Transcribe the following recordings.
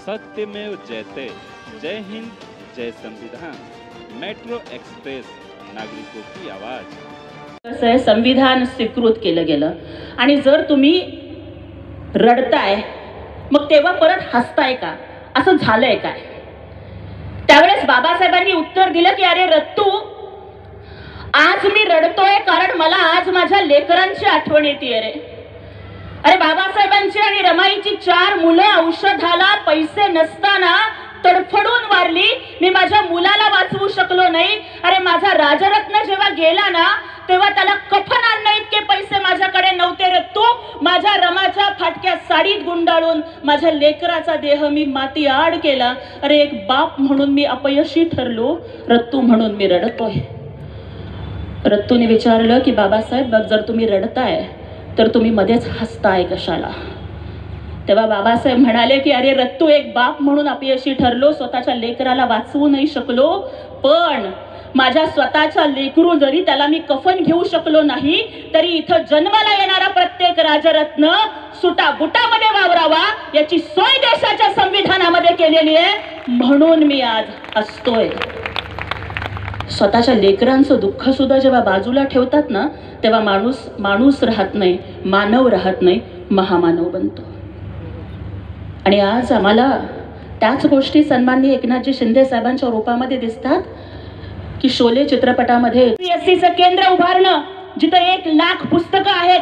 सत्यमेव जयते। जय हिंद, जय संविधान। Metro express, नागरिकों की आवाज। संविधान स्वीकृत केलं गेलं आणि जर तुम्ही रडताय मग तेव्हा परत हसताय का, असं झालंय काय? त्यावेळेस बाबासाहेबांनी उत्तर दिलं की अरे रत्तू, आज मी रडतोय कारण मला आज माझ्या लेकरांची आठवण येते रे। अरे बाबासाहेबांची आणि रमाईची 4 मुलं औषधाला पैसे नसताना तडफडून वारली, मी माझ्या मुलाला वाचवू शकलो नाही। अरे माझा राजरत्न जेव्हा गेला ना तेव्हा त्याला कफन आणण्या इतके पैसे माझ्याकडे नव्हते रत्तू। माझ्या रमाच्या फाटक्या साडीत गुंडाळून माझ्या लेकराचा देह मी माती आड केला। अरे एक बाप म्हणून मी अपयशी ठरलो, रत्तू म्हणून मी रडतोय। रत्तूने विचारलं की बाबासाहेब बघ, जर तुम्ही रडताय तर तुम्ही मध्येच हसताय कशाला? तेव्हा बाबासाहेब म्हणाले की अरे रत्तू, एक बाप म्हणून अपयशी ठरलो, स्वतःच्या लेकराला वाचवू नाही शकलो, पण माझ्या स्वतःच्या लेकरू जरी त्याला मी कफन घेऊ शकलो नाही तरी इथं जन्माला येणारा प्रत्येक राजरत्न सुटा बुटामध्ये वावरावा याची सोय देशाच्या संविधानामध्ये केलेली आहे, म्हणून मी आज हसतोय। स्वतःच्या लेकरांचं दुःख सुद्धा जेव्हा बाजूला ठेवतात ना तेव्हा माणूस राहत नाही, मानव राहत नाही, महामानव बनतो। आणि आज आम्हाला त्याच गोष्टी सन्माननीय एकनाथजी शिंदे साहेबांच्या रूपामध्ये दिसतात की शोले चित्रपटामध्ये UPSCचं केंद्र उभारणं, जिथे 1 लाख पुस्तकं आहेत,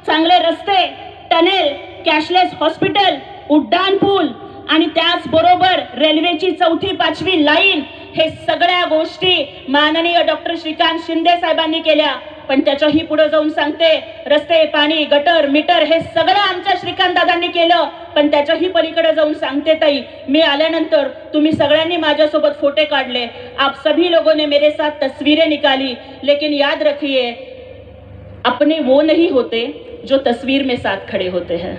चांगले रस्ते, टनेल, कॅशलेस हॉस्पिटल, उड्डाण पूल आणि त्याचबरोबर रेल्वेची 4थी 5वी लाईन, हे सगळ्या गोष्टी माननीय डॉक्टर श्रीकांत शिंदे साहेबांनी केल्या। पण त्याच्याही पुढे जाऊन सांगते, रस्ते, पाणी, गटर, मीटर हे सगळं आमच्या श्रीकांत दादांनी केलं। पण त्याच्याही पलीकडे जाऊन सांगते ताई, मी आल्यानंतर तुम्ही सगळ्यांनी माझ्यासोबत फोटो काढले, आप सभी लोगों ने मेरे साथ तस्वीरें निकाली, लेकिन याद रखिए अपने वो नहीं होते जो तस्वीर में साथ खड़े होते हैं।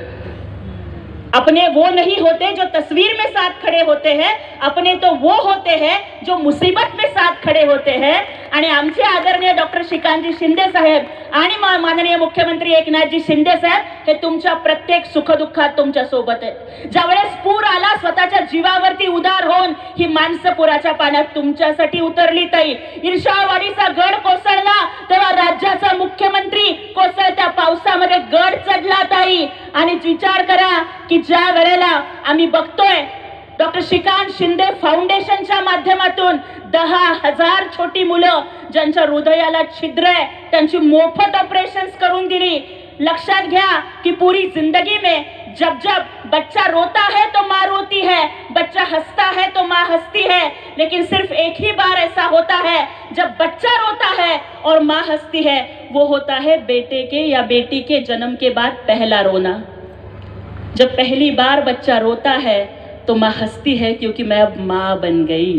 अपने वो नहीं होते जो तस्वीर में साथ खड़े होते हैं, अपने तो वो होते हैं जो मुसीबत में साथ खड़े होते हैं। आणि आमचे आदरणीय डॉक्टर श्रीकांतजी शिंदे साहेब आणि माननीय मुख्यमंत्री एकनाथजी शिंदे साहेब हे तुमच्या प्रत्येक सुखदुःखात तुमच्या सोबत आहेत। ज्यावेळेस पूर आला, स्वतःच्या जीवावरती उदार होऊन ही माणसं पुराच्या पाण्यात तुमच्यासाठी उतरली ताई। ईर्षावाडीचा गड कोसळला तेव्हा राज्याचा मुख्यमंत्री कोसळत्या पावसामध्ये गड चढला ताई। आणि विचार करा की ज्या वेळेला आम्ही बघतोय डॉक्टर श्रीकांत शिंदे फाउंडेशनच्या माध्यमातून 10,000 छोटी मुलं ज्यांच्या हृदयाला छिद्र आहे त्यांची मोफत ऑपरेशन्स करून दिली। लक्षात घ्या कि पूरी जिंदगी में जब जब बच्चा रोता है तो माँ रोती है, बच्चा हंसता है तो माँ हंसती है, लेकिन सिर्फ एक ही बार ऐसा होता है जब बच्चा रोता है और माँ हंसती है, वो होता है बेटे के या बेटी के जन्म के बाद पहला रोना। जब पहली बार बच्चा रोता है तो माँ हंसती है क्योंकि मैं अब माँ बन गई।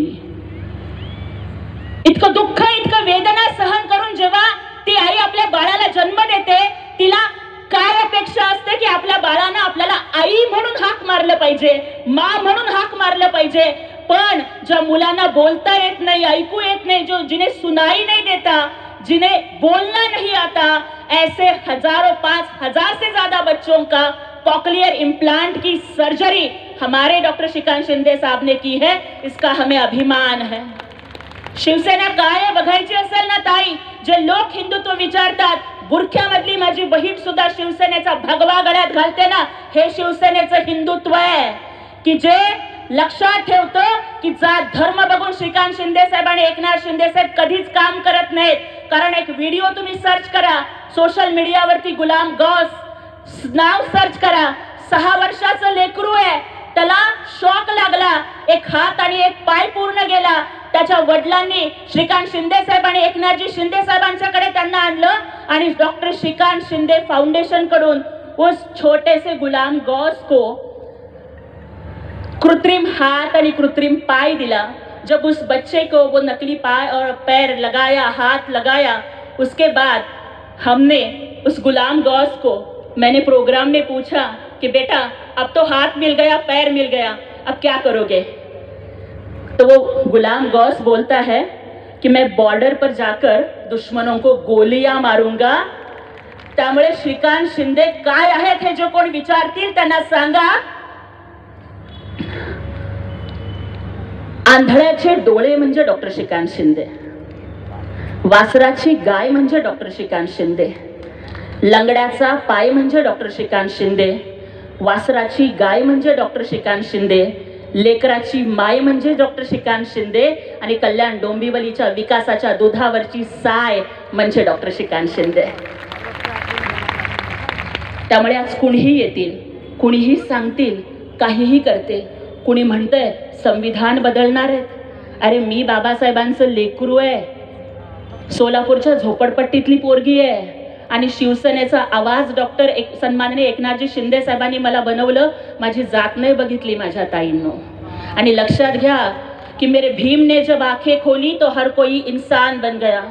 इतकं दुःख, इतकं वेदना सहन करून जेव्हा ती आई आपल्या बाळाला जन्म देते, तिला काय अपेक्षा असते की आपल्या बाळानं आपल्याला आई म्हणून हाक मारलं पाहिजे, माँ म्हणून हाक मारलं पाहिजे। पण ज्या मुलांना बोलता येत नाही, ऐकू येत नाही, जो जिन्हें सुनाई नहीं देता, जिन्हें बोलना नहीं आता, ऐसे हजारों 5,000 से ज्यादा बच्चों का कॉकलियर इम्प्लांट की सर्जरी हमारे डॉक्टर श्रीकांत शिंदे साहब ने की है, इसका हमें अभिमान है। शिवसेना काय आहे बघायची असेल ना ताई, जे लोक हिंदुत्व विचारतात, बुरख्यामधली माझी बहीण सुद्धा शिवसेनेचा भगवा गळ्यात घालते ना, हे शिवसेनेचं हिंदुत्व आहे की जे लक्षात ठेवतो की जात धर्म बघून श्रीकांत शिंदे साहेब आणि एकनाथ शिंदे साहेब कधीच काम करत नाहीत। कारण एक व्हिडिओ तुम्ही सर्च करा सोशल मीडियावरती, गुलाम गौस नाव सर्च करा, 6 वर्षाचं लेकरू आहे, त्याला शॉक लागला, एक हात आणि एक पाय पूर्ण गेला। त्याच्या वडिलांनी श्रीकांत शिंदे साहेब आणि एकनाथजी शिंदे साहेबांच्याकडे त्यांना आणलं आणि डॉक्टर श्रीकांत शिंदे फाउंडेशन कडून उस छोटे से गुलाम गौस को कृत्रिम हाथ और कृत्रिम पाय दिला। जब उस बच्चे को वो नकली पाय और पैर लगाया, हाथ लगाया, उसके बाद हमने उस गुलाम गौस को, मैंने प्रोग्राम में पूछा कि बेटा अब तो हाथ मिल गया, पैर मिल गया, अब क्या करोगे? तो वो गुलाम गौस बोलता है कि मैं बॉर्डर पर जाकर दुश्मनों को गोलियां मारूंगा। त्यामुळे श्रीकांत शिंदे काय आहेत हे जो कोण विचारतील त्यांना सांगा, आंधळ्याचे डोळे म्हणजे डॉक्टर श्रीकांत शिंदे, वासराची गाय म्हणजे डॉक्टर श्रीकांत शिंदे, लंगड्याचा पाय म्हणजे डॉक्टर श्रीकांत शिंदे, वासराची गाय म्हणजे डॉक्टर श्रीकांत शिंदे, लेकराची माय म्हणजे डॉक्टर श्रीकांत शिंदे आणि कल्याण डोंबिवलीच्या विकासाच्या दुधावरची साय म्हणजे डॉक्टर श्रीकांत शिंदे. त्यामुळे आज कुणीही येतील, कुणीही सांगतील, काहीही करतील. कुणी म्हणतंय संविधान बदलणार आहेत. अरे मी बाबासाहेबांचं लेकरू आहे, सोलापूरच्या झोपडपट्टीतली पोरगी आहे आणि शिवसेनेचा आवाज डॉक्टर सन्माननीय एकनाथजी शिंदे साहेबांनी मला बनवलं. माझी जात नाही बघितली माझ्या ताईंनो. आणि लक्षात घ्या की मेरे भीम ने जब आंखें खोली तो हर कोई इंसान बन गया,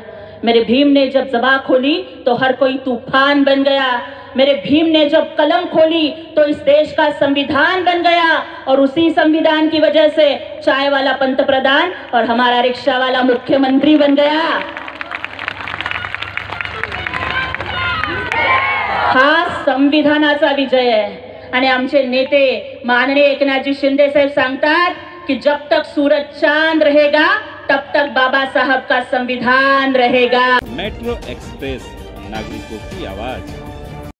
मेरे भीम ने जब ज़बान खोली तो हर कोई तूफान बन गया, मेरे भीम ने जब कलम खोली तो इस देश का संविधान बन गया और उसी संविधान की वजह से चाय वाला पंतप्रधान और हमारा रिक्शा वाला मुख्यमंत्री बन गया. हा संविधानाचा विजय आहे. आणि आमचे नेते माननीय एकनाथजी शिंदे साहेब सांगतात कि जब तक सूरज चांद रहेगा तब तक बाबा साहब का संविधान रहेगा. मेट्रो एक्सप्रेस, नागरिकों की आवाज.